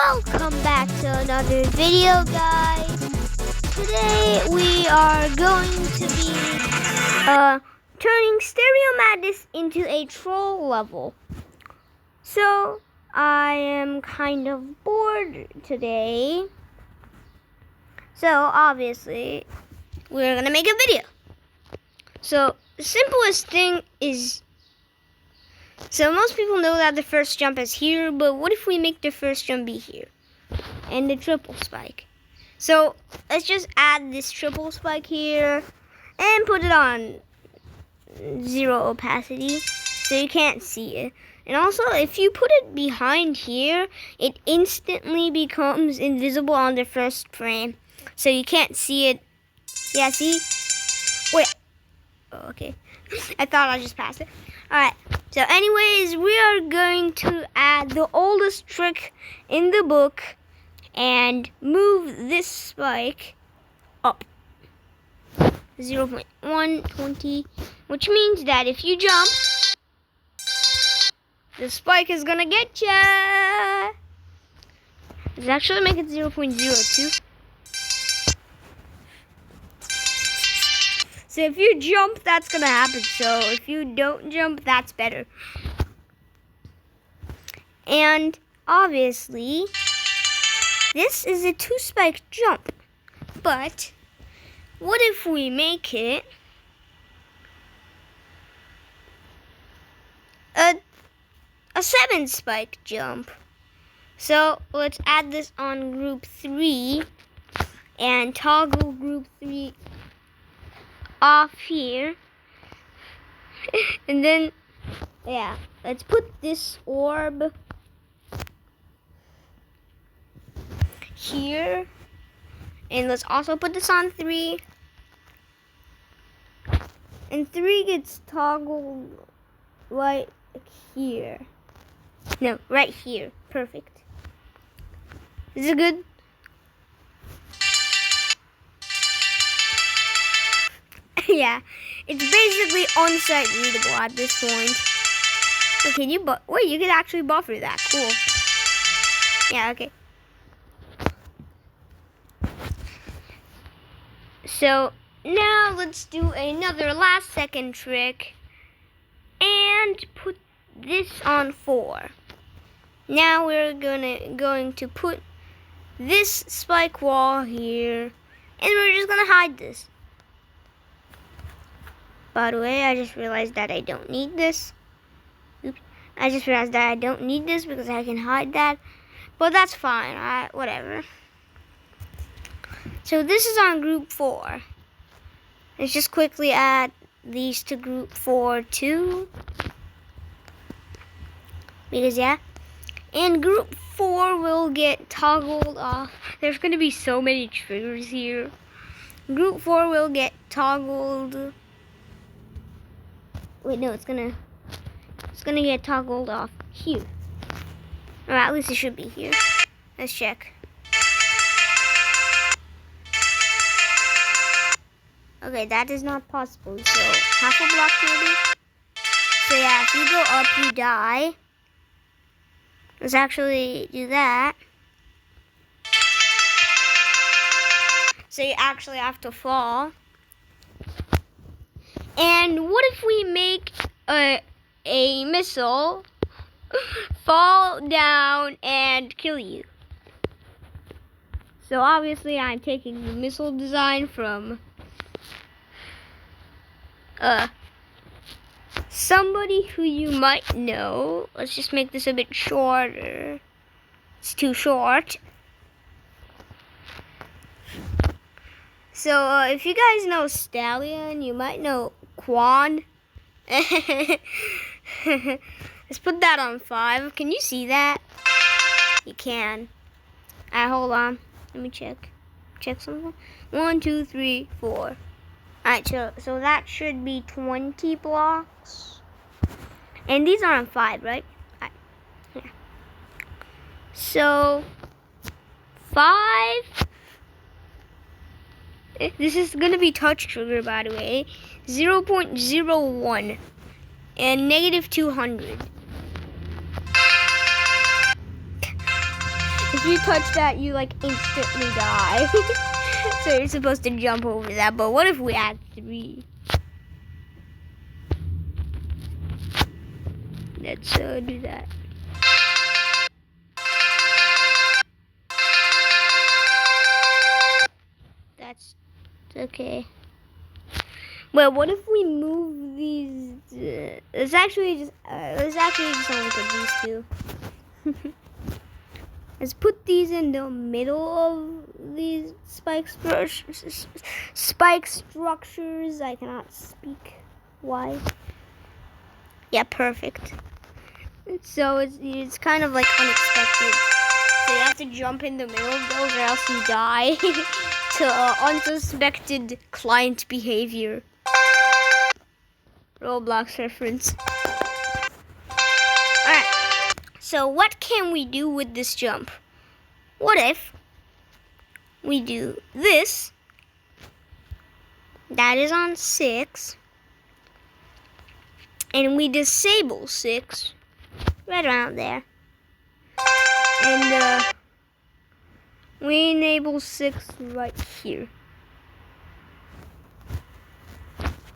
Welcome back to another video, guys. Today we are going to be turning Stereo Madness into a troll level. So I am kind of bored today. So obviously we're gonna make a video. So the simplest thing is, so most people know that the first jump is here, but what if we make the first jump be here? And the triple spike. So let's just add this triple spike here and put it on 0 opacity so you can't see it. And also, if you put it behind here, it instantly becomes invisible on the first frame. So you can't see it. Yeah, see? Wait. Oh, okay. I thought I just passed it. Alright. So anyways, we are going to add the oldest trick in the book and move this spike up 0.120, which means that if you jump, the spike is gonna get ya. Let's actually make it 0.02. So if you jump, that's gonna happen. So if you don't jump, that's better. And obviously, this is a 2-spike jump. But what if we make it a 7-spike jump? So let's add this on group 3 and toggle group 3 off here. And then, yeah, let's put this orb here. And let's also put this on 3. And 3 gets toggled right here. No, right here. Perfect. Is it good? Yeah, it's basically on-site readable at this point. Okay, wait, you can actually buffer that. Cool. Yeah, okay. So now let's do another last-second trick and put this on 4. Now we're going to put this spike wall here, and we're just gonna hide this. By the way, I just realized that I don't need this. Oops. I just realized that I don't need this because I can hide that. But that's fine. Whatever. So this is on group 4. Let's just quickly add these to group 4 too. Because yeah. And group 4 will get toggled off. There's going to be so many triggers here. Group 4 will get toggled. Wait, no, it's gonna get toggled off here. Or at least it should be here. Let's check. Okay, that is not possible. So half a block maybe. So yeah, if you go up, you die. Let's actually do that. So you actually have to fall. And what if we make a missile fall down and kill you? So obviously I'm taking the missile design from somebody who you might know. Let's just make this a bit shorter. It's too short. So if you guys know Stallion, you might know Quan. Let's put that on 5. Can you see that? You can. Alright, hold on. Let me check. Check something. 1, 2, 3, 4. Alright, so that should be 20 blocks. And these are on 5, right? Alright. Yeah. So 5. This is going to be touch trigger, by the way. 0.01 and negative 200. If you touch that, you like instantly die. So you're supposed to jump over that. But what if we add 3? Let's do that. That's okay. Well, what if we move these? Let's actually just only put these 2. Let's put these in the middle of these spike structures. I cannot speak. Why? Yeah, perfect. So it's kind of like unexpected. So you have to jump in the middle of those, or else you die to unsuspected client behavior. Roblox reference. Alright. So what can we do with this jump? What if we do this? That is on 6. And we disable 6 right around there. And we enable 6 right here.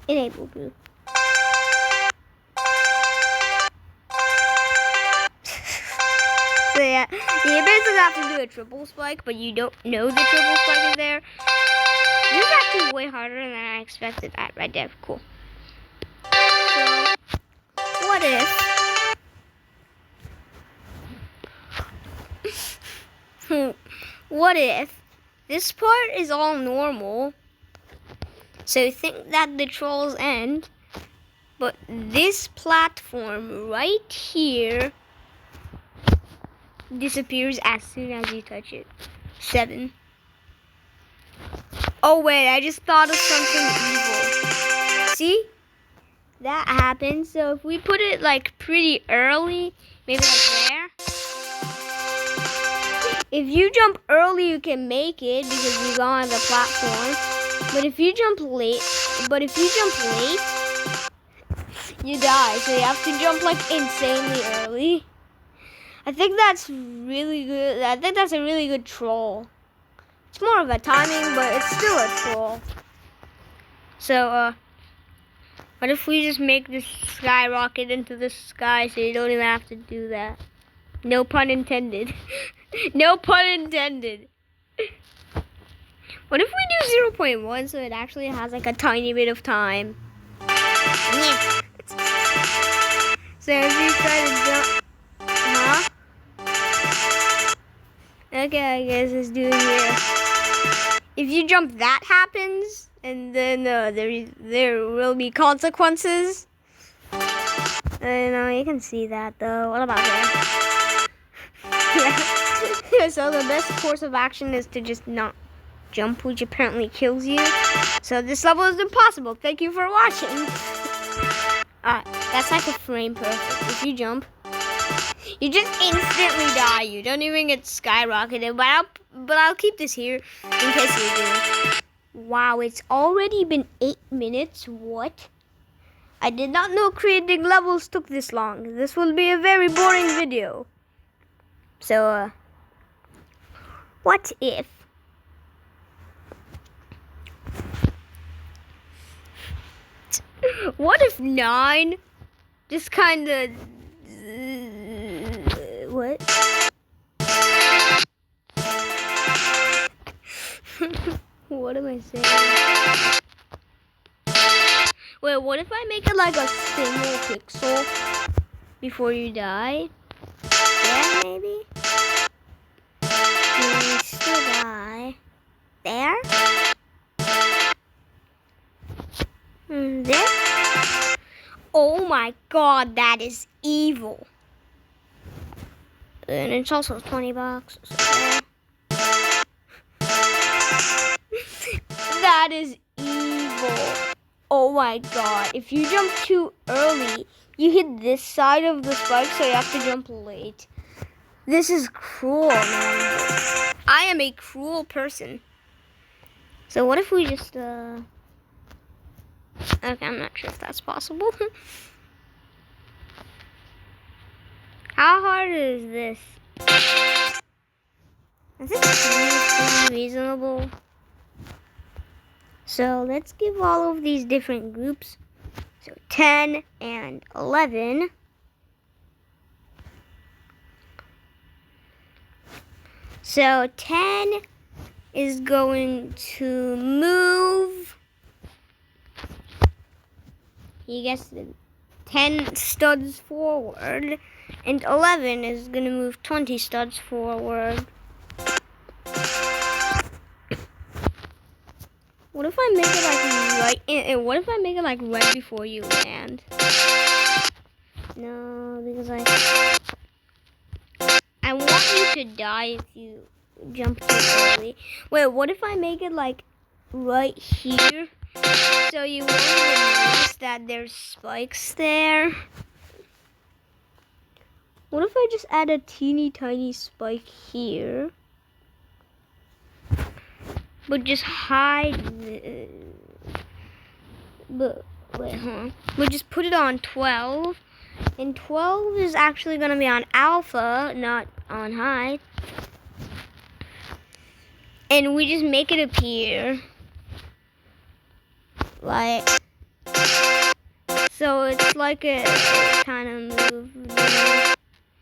Enable blue. So yeah, you basically have to do a triple spike, but you don't know the triple spike is there. This is actually way harder than I expected. Right there, cool. So, what if this part is all normal? So think that the trolls end, but this platform right here disappears as soon as you touch it. 7. Oh wait, I just thought of something evil. See? That happens. So if we put it like pretty early, maybe like there. If you jump early, you can make it because you go on the platform. But if you jump late, you die. So you have to jump like insanely early. I think that's really good. I think that's a really good troll. It's more of a timing, but it's still a troll. So, what if we just make this skyrocket into the sky so you don't even have to do that? No pun intended. No pun intended. What if we do 0.1 so it actually has like a tiny bit of time? So if you try to jump... Huh? Okay, I guess it's doing here. If you jump, that happens, and then there will be consequences. You can see that though. What about there? Yeah. So the best course of action is to just not jump, which apparently kills you. So this level is impossible. Thank you for watching. That's like a frame perfect. If you jump, you just instantly die. You don't even get skyrocketed. But I'll keep this here in case you do. Wow, it's already been 8 minutes. What? I did not know creating levels took this long. This will be a very boring video. So, what if? What if 9 just kind of... what? What am I saying? Wait, what if I make it like a single pixel before you die? Yeah, maybe? You still die. There? There? Oh my god, that is evil. And it's also $20. So that is evil. Oh my god. If you jump too early, you hit this side of the spike, so you have to jump late. This is cruel, man. I am a cruel person. So what if we just, okay, I'm not sure if that's possible. How hard is this? I think it's pretty reasonable. So let's give all of these different groups. So 10 and 11. So 10 is going to move. He gets the 10 studs forward. And 11 is going to move 20 studs forward. What if I make it like what if I make it like right before you land? No, because I want you to die if you jump too early. Wait, what if I make it like right here? So you won't even notice that there's spikes there. What if I just add a teeny tiny spike here? But just hide but just put it on 12. And 12 is actually going to be on alpha, not on high. And we just make it appear like so. It's like a kind of move.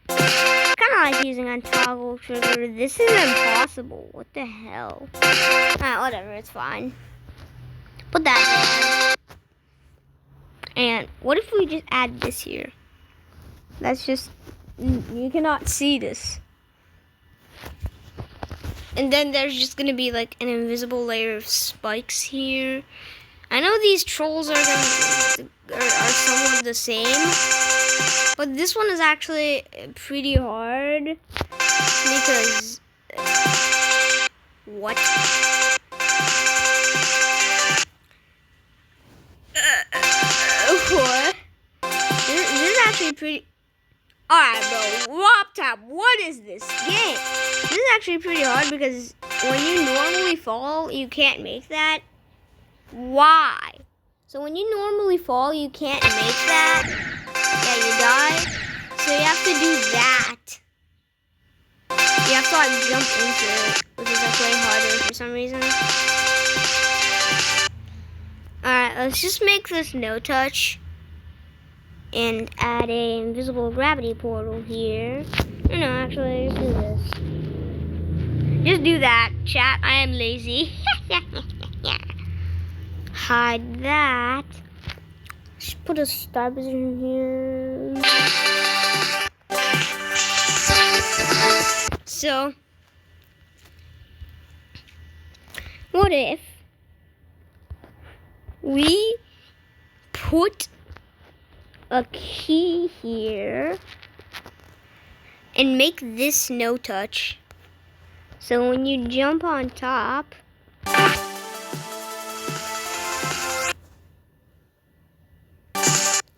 Kind of like using a toggle trigger. This is impossible. What the hell? Alright, whatever. It's fine. Put that there. And what if we just add this here? That's just, you cannot see this. And then there's just gonna be like an invisible layer of spikes here. I know these trolls are somewhat the same, but this one is actually pretty hard because what? What? This is actually pretty. Alright, bro. WAPTOP, what is this game? This is actually pretty hard because when you normally fall, you can't make that. Why? So when you normally fall, you can't make that. Yeah, you die. So you have to do that. You have to like jump into it, which is like way harder for some reason. Alright, let's just make this no touch. And add a invisible gravity portal here. No, actually, let's do this. Just do that, chat. I am lazy. Hide that. Just put a star position here. So, what if we put a key here and make this no touch? So when you jump on top,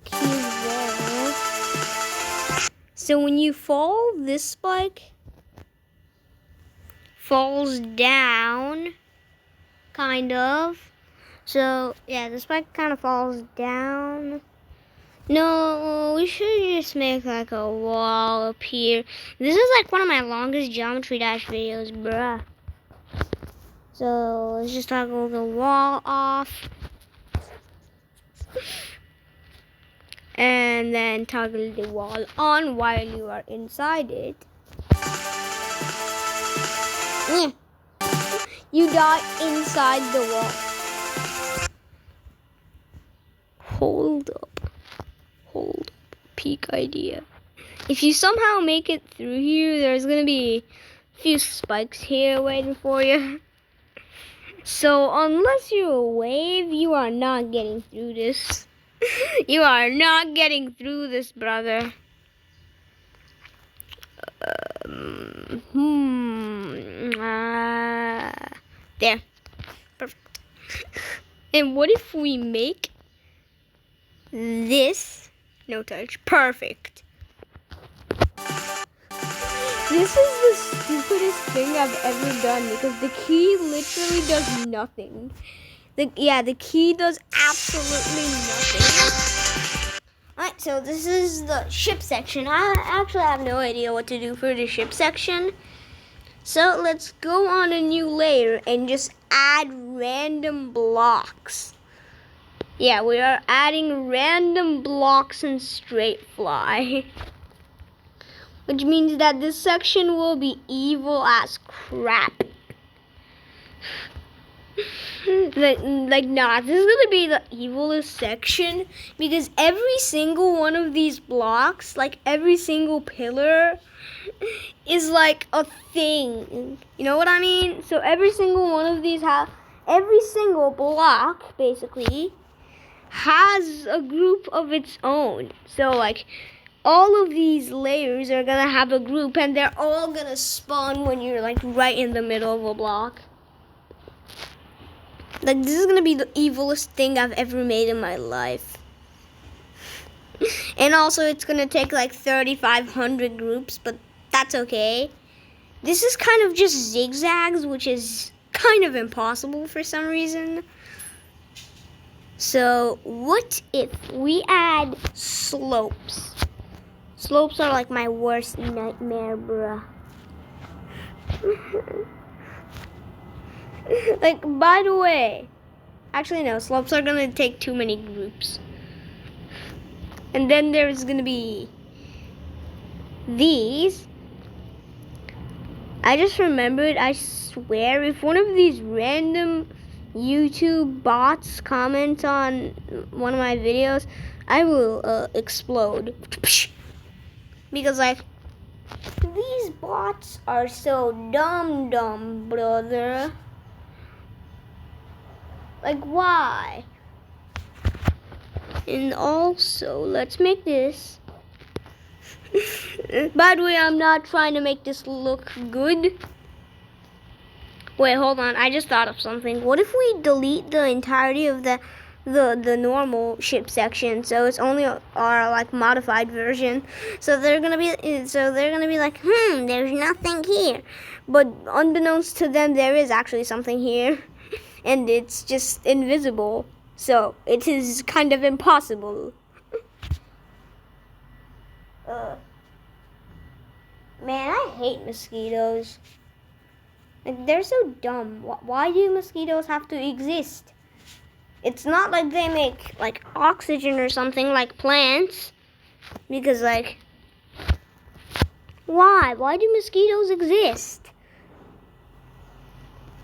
key there. So when you fall, this spike falls down, kind of. So yeah, the spike kind of falls down. No, we should just make like a wall up here. This is like one of my longest Geometry Dash videos, bruh. So let's just toggle the wall off. And then toggle the wall on while you are inside it. Yeah. You die inside the wall. Hold up. Peak idea. If you somehow make it through here, there's gonna be a few spikes here waiting for you. So unless you're a wave, you are not getting through this. You are not getting through this, brother. There. Perfect. And what if we make this no touch? Perfect. This is the stupidest thing I've ever done because the key literally does nothing. The key does absolutely nothing. Alright, so this is the ship section. I actually have no idea what to do for the ship section. So let's go on a new layer and just add random blocks. Yeah, we are adding random blocks in Straight-Fly. Which means that this section will be evil as crap. Nah, this is gonna be the evilest section because every single one of these blocks, like every single pillar, is like a thing. You know what I mean? So every single one of these every single block basically has a group of its own. So like all of these layers are gonna have a group and they're all gonna spawn when you're like right in the middle of a block. Like this is gonna be the evilest thing I've ever made in my life. And also it's gonna take like 3,500 groups, but that's okay. This is kind of just zigzags, which is kind of impossible for some reason. So what if we add slopes? Slopes are like my worst nightmare, bruh. Like, by the way, actually no, slopes are gonna take too many groups. And then there's gonna be these. I just remembered, I swear, if one of these random YouTube bots comments on one of my videos, I will explode. Because like, these bots are so dumb, brother. Like, why? And also, let's make this. By the way, I'm not trying to make this look good. Wait, hold on. I just thought of something. What if we delete the entirety of the normal ship section, so it's only our like modified version? So they're gonna be like, there's nothing here. But unbeknownst to them, there is actually something here. And it's just invisible. So it is kind of impossible. Man, I hate mosquitoes. Like, they're so dumb. Why do mosquitoes have to exist? It's not like they make like oxygen or something like plants. Because like, why? Why do mosquitoes exist?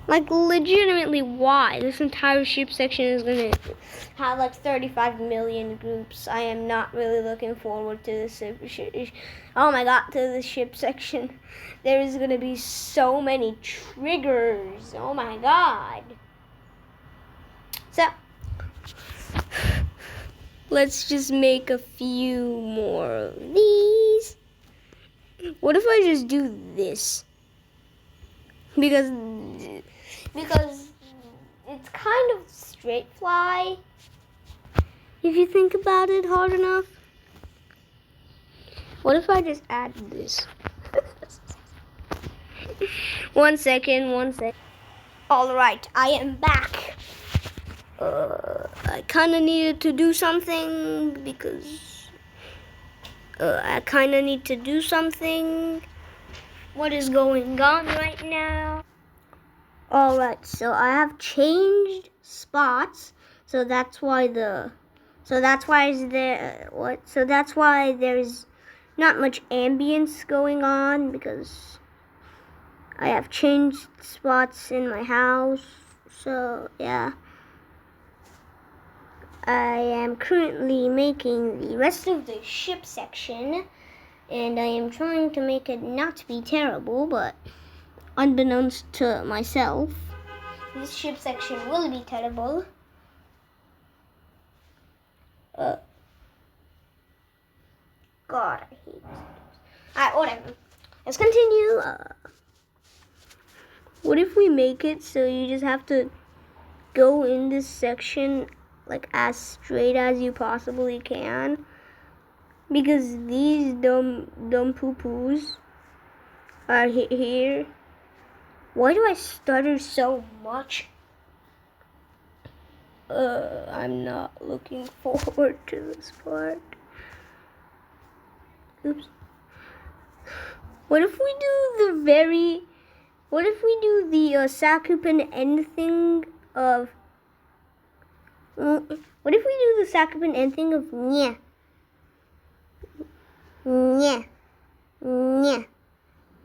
Like, legitimately, why? This entire ship section is gonna have like 35 million groups. I am not really looking forward to this. Oh my god, to the ship section. There is gonna be so many triggers. Oh my god. So, let's just make a few more of these. What if I just do this? Because it's kind of Straight-Fly, if you think about it hard enough. What if I just add this? One second. Alright, I am back. I kind of needed to do something because What is going on right now? Alright, so I have changed spots, so that's why there's not much ambience going on, because I have changed spots in my house. So yeah, I am currently making the rest of the ship section, and I am trying to make it not be terrible, but unbeknownst to myself, this ship section will be terrible. God, I hate this. Alright, whatever. Let's continue. What if we make it so you just have to go in this section like as straight as you possibly can? Because these dumb poo-poos are here. Why do I stutter so much? I'm not looking forward to this part. Oops. What if we do the very What if we do the Sakupen end thing of... What if we do the Sakupen end thing of nya? Nya. Nya.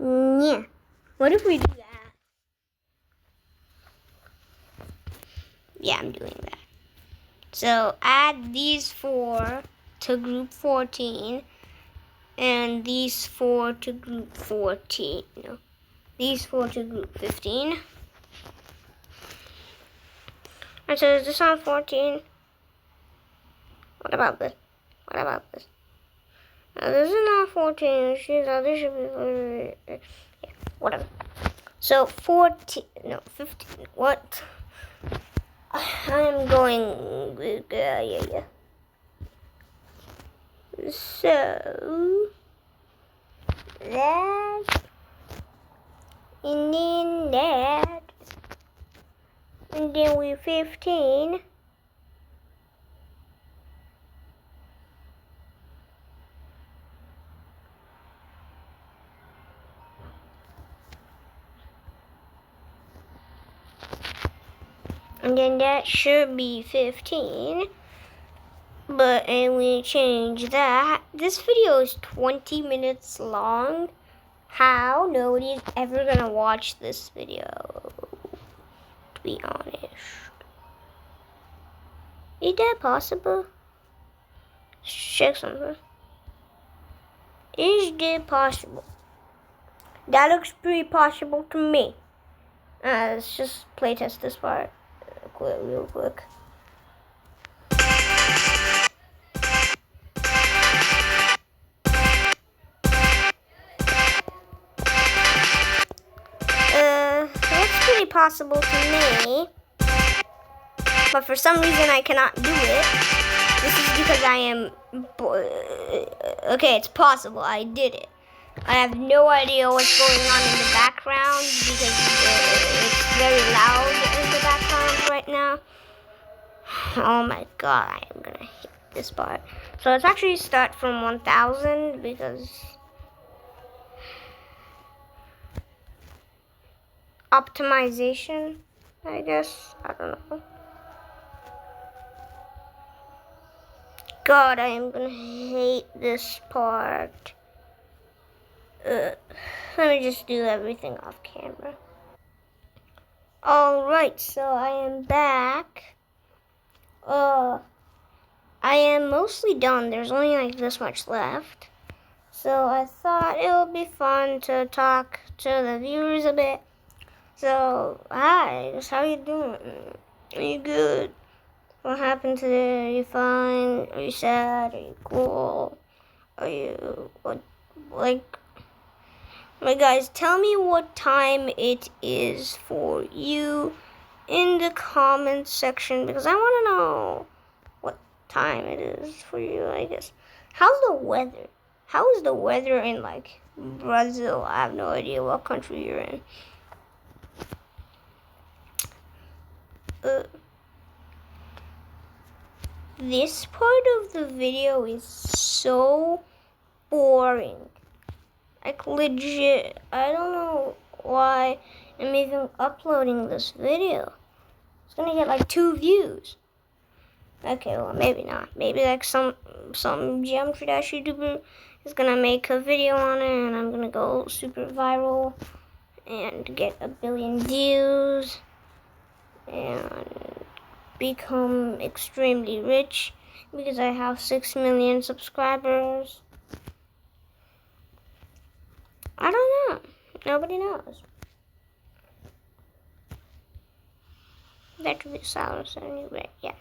Nya. What if we do that? Yeah, I'm doing that. So add these 4 to group 14 and these 4 to group 14. No, these 4 to group 15. And so is this on 14? What about this? What about this? Now this is not 14. This should be yeah, whatever. So 14, no 15. What? I'm going. Yeah. So that, and then that, and then we're 15. And then that should be 15. But, and we change that. This video is 20 minutes long. How? Nobody's ever gonna watch this video, to be honest. Is that possible? Let's check something. Is that possible? That looks pretty possible to me. Let's just playtest this part real quick. That's pretty possible to me, but for some reason I cannot do it. This is because I am, okay, it's possible, I did it. I have no idea what's going on in the background because it's very loud in the background right now. Oh my god, I am gonna hit this part. So let's actually start from 1000 because optimization, I guess. I don't know. God, I am gonna hate this part. Let me just do everything off camera. Alright, so I am back. I am mostly done. There's only like this much left. So I thought it would be fun to talk to the viewers a bit. So, hi, how you doing? Are you good? What happened today? Are you fine? Are you sad? Are you cool? Are you, what, like, my guys, tell me what time it is for you in the comments section because I want to know what time it is for you, I guess. How's the weather? How is the weather in, like, Brazil? I have no idea what country you're in. This part of the video is so boring. Like, legit, I don't know why I'm even uploading this video. It's gonna get like 2 views. Okay, well, maybe not. Maybe like some Geometry Dash YouTuber is gonna make a video on it and I'm gonna go super viral and get 1 billion views and become extremely rich because I have 6 million subscribers. I don't know. Nobody knows. That would be 1070, right? Yeah.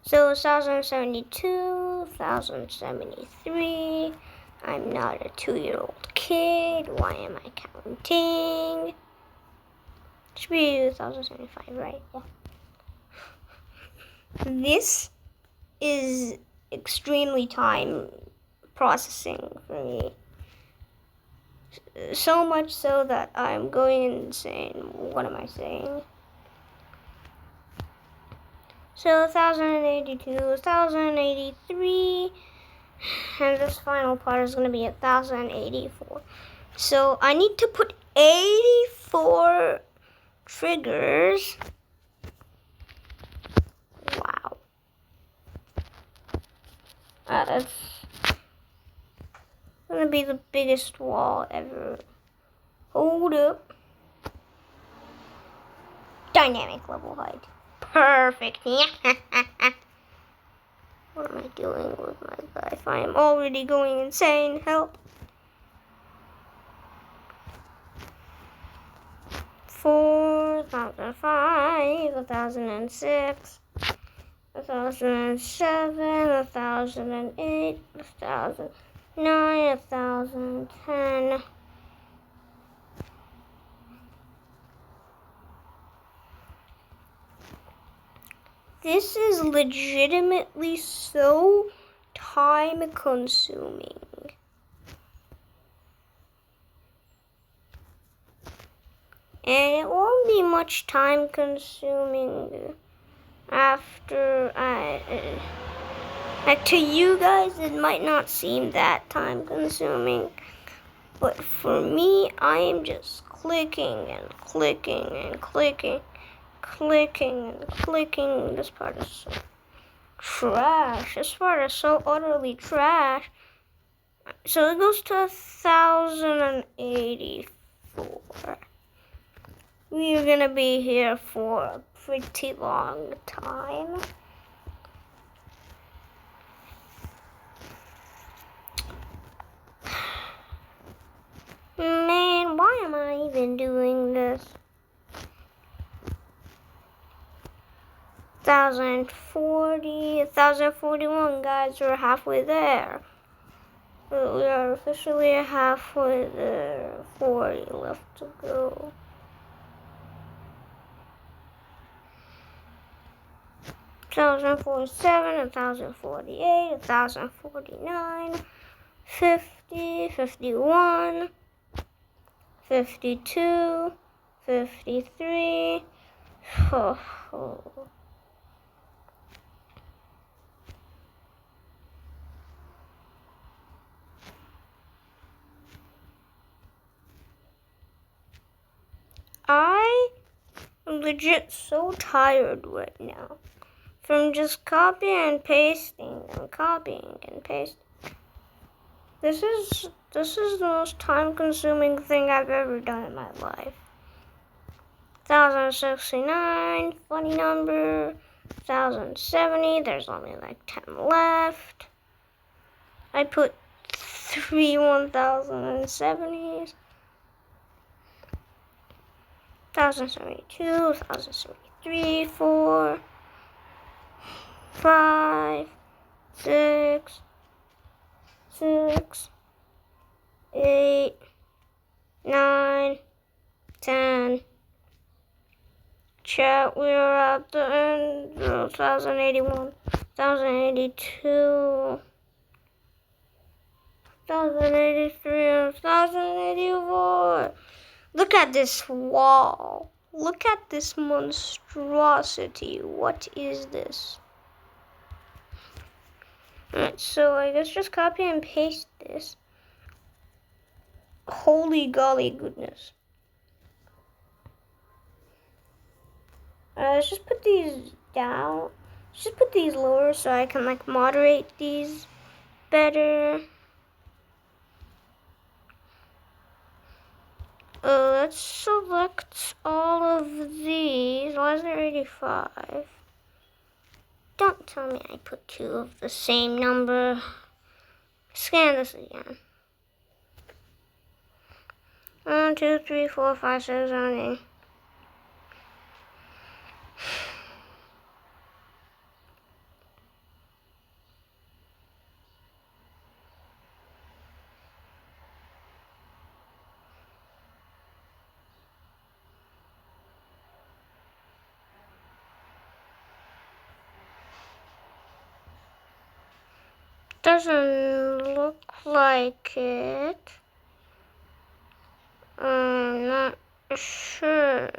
So 1072, 1073. I'm not a 2-year-old kid. Why am I counting? Should be 1075, right? Yeah. This is extremely time processing for me. So much so that I'm going insane. What am I saying? So 1082, 1083, and this final part is going to be 1084. So I need to put 84 triggers. Wow. That's gonna be the biggest wall ever. Hold up. Dynamic level height. Perfect. What am I doing with my life? I am already going insane. Help. 4005, 1006, 1007, 1008, 1009, 1010. This is legitimately so time consuming. And it won't be much time consuming after like to you guys it might not seem that time consuming, but for me I am just clicking and clicking and clicking, clicking and clicking. This part is so trash. This part is so utterly trash. So it goes to 1084. We're gonna be here for a pretty long time. Man, why am I even doing this? 1040, 1041, guys, we're halfway there. We are officially halfway there. 40 left to go. 1047, 1048, 1049, 50, 51, 52, 53. Oh. I am legit so tired right now from just copying and pasting and copying and pasting. This is the most time-consuming thing I've ever done in my life. 1069, funny number. 1070, there's only like 10 left. I put 3 1070s. 1072, 1073, 4, 5, 6, 8, 9, 10. Chat, we are at the end. 1081, 1082, 1083, 1084. Look at this wall. Look at this monstrosity. What is this? Alright, so I guess just copy and paste this. Holy golly goodness. Let's just put these down. Just put these lower so I can like moderate these better. Let's select all of these. Why is there 85? Don't tell me I put 2 of the same number. Scan this again. 1, 2, 3, 4, 5, 6, 7, 8. Doesn't look like it. I'm not sure.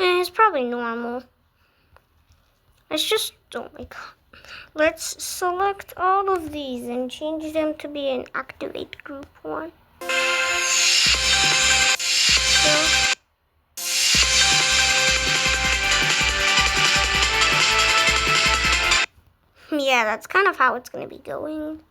It's probably normal. Let's select all of these and change them to be an activate group one. So, yeah, that's kind of how it's going to be going.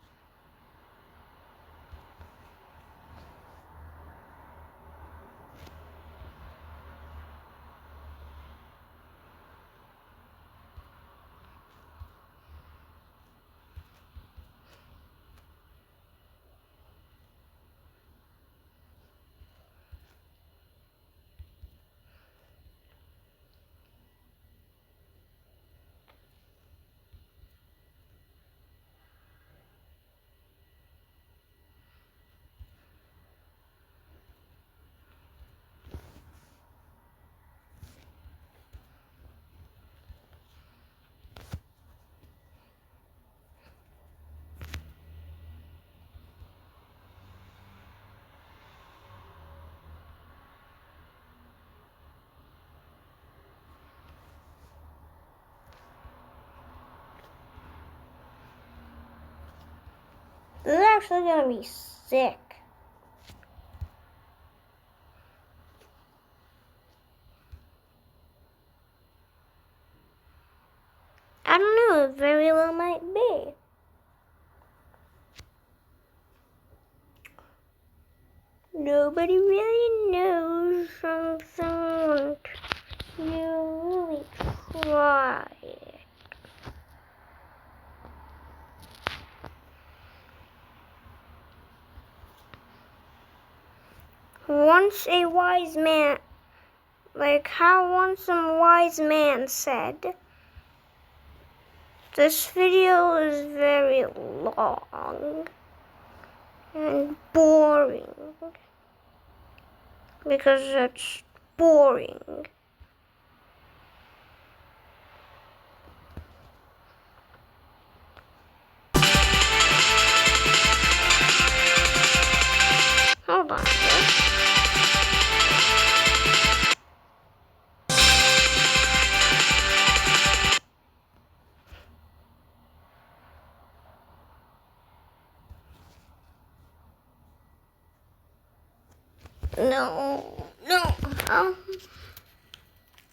This is actually going to be sick. I don't know, it very well might be. Nobody really knows something. You really try it. Once a wise man, once some wise man said, this video is very long and boring because it's boring. Hold on. No.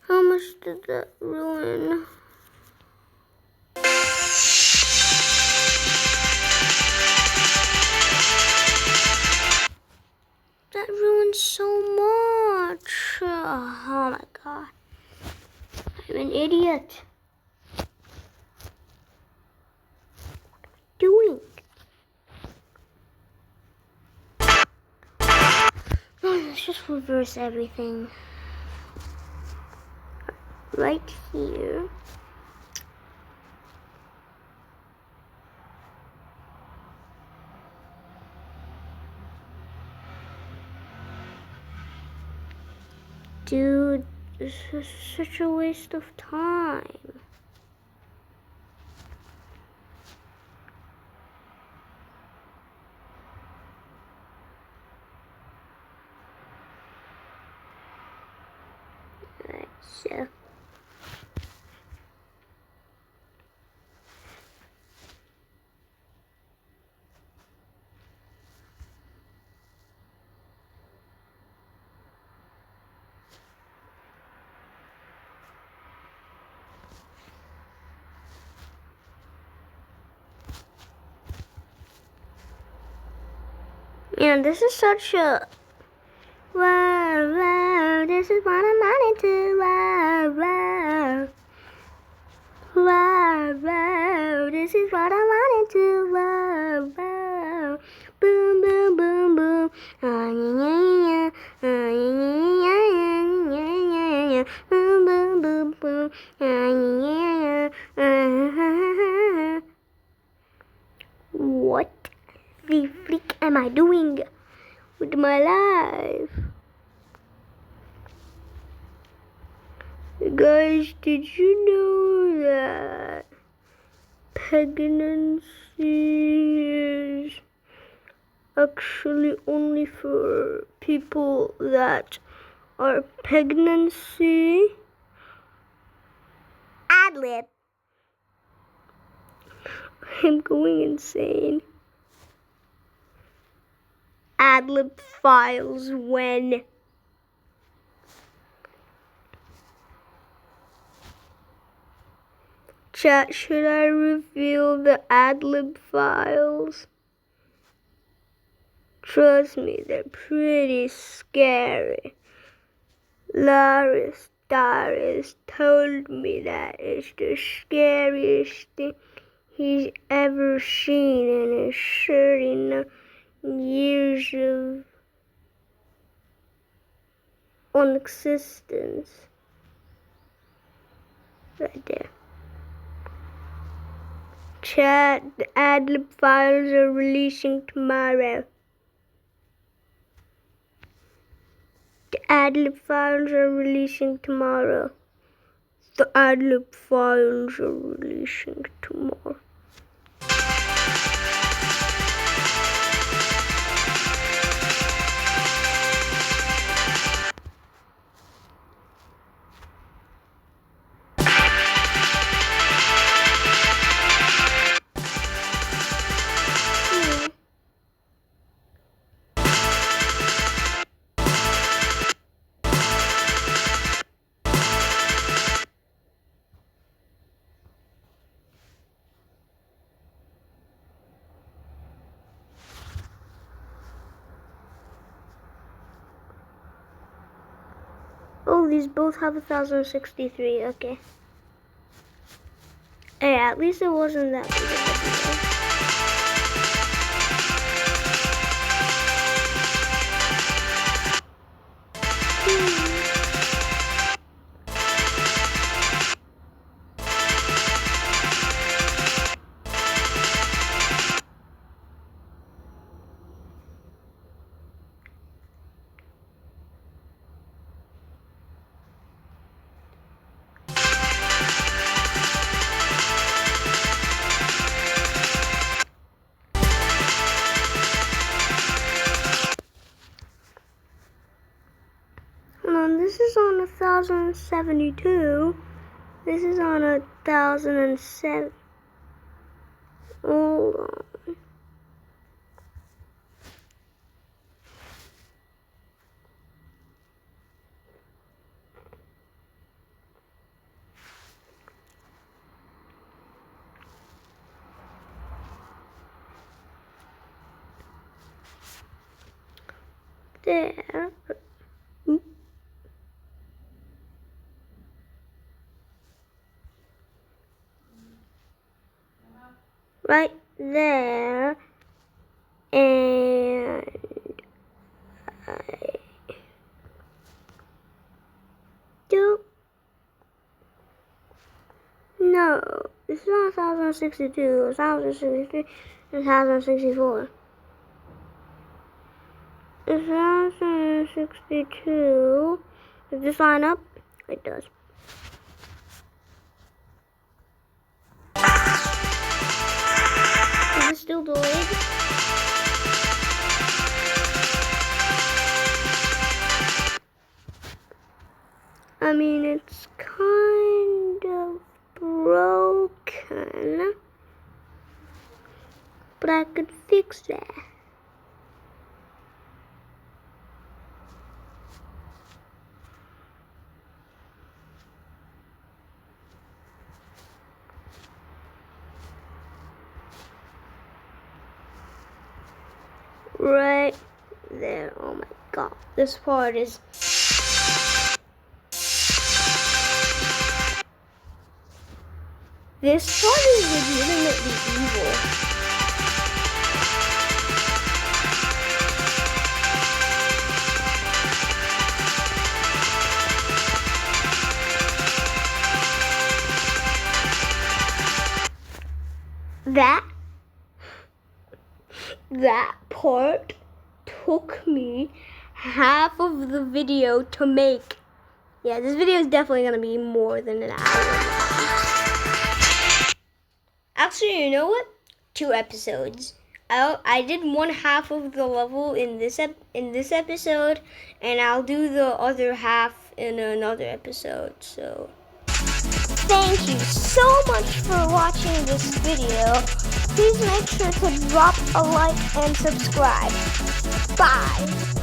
How much did that ruin? That ruined so much. Oh my god. I'm an idiot. What am I doing? Let's just reverse everything. Right here. Dude, this is such a waste of time. Alright, so. Yeah, this is such a wow, this is what I'm on into. Wow, this is what I'm on into. Wow, boom, boom, boom, boom. Boom, boom, boom, boom. What the freak am I doing with my life? Guys, did you know that pregnancy is actually only for people that are pregnancy? ad-lib. I'm going insane. Ad-lib files when. Chat, should I reveal the ad-lib files? Trust me, they're pretty scary. Laris Darius told me that it's the scariest thing he's ever seen in his 39 years of existence. Right there. Chat, the ad-lib files are releasing tomorrow. The ad-lib files are releasing tomorrow. The ad-lib files are releasing tomorrow. Oh, these both have 1063, okay. Yeah, at least it wasn't that big of this is on 1072. This is on 1007. Hold on. There. Right there, and I don't know. This is not 1062, 1063, and 1064. 1062. Does this line up? It does. Is it still delayed? I mean, it's kind of broken, but I could fix that. Right there. Oh my god. This part is. This part is legitimately evil. That part took me half of the video to make. Yeah, this video is definitely gonna be more than an hour. Actually, you know what? 2 episodes. I did one half of the level in this episode, and I'll do the other half in another episode. So Thank you so much for watching this video. Please make sure to drop a like and subscribe. Bye.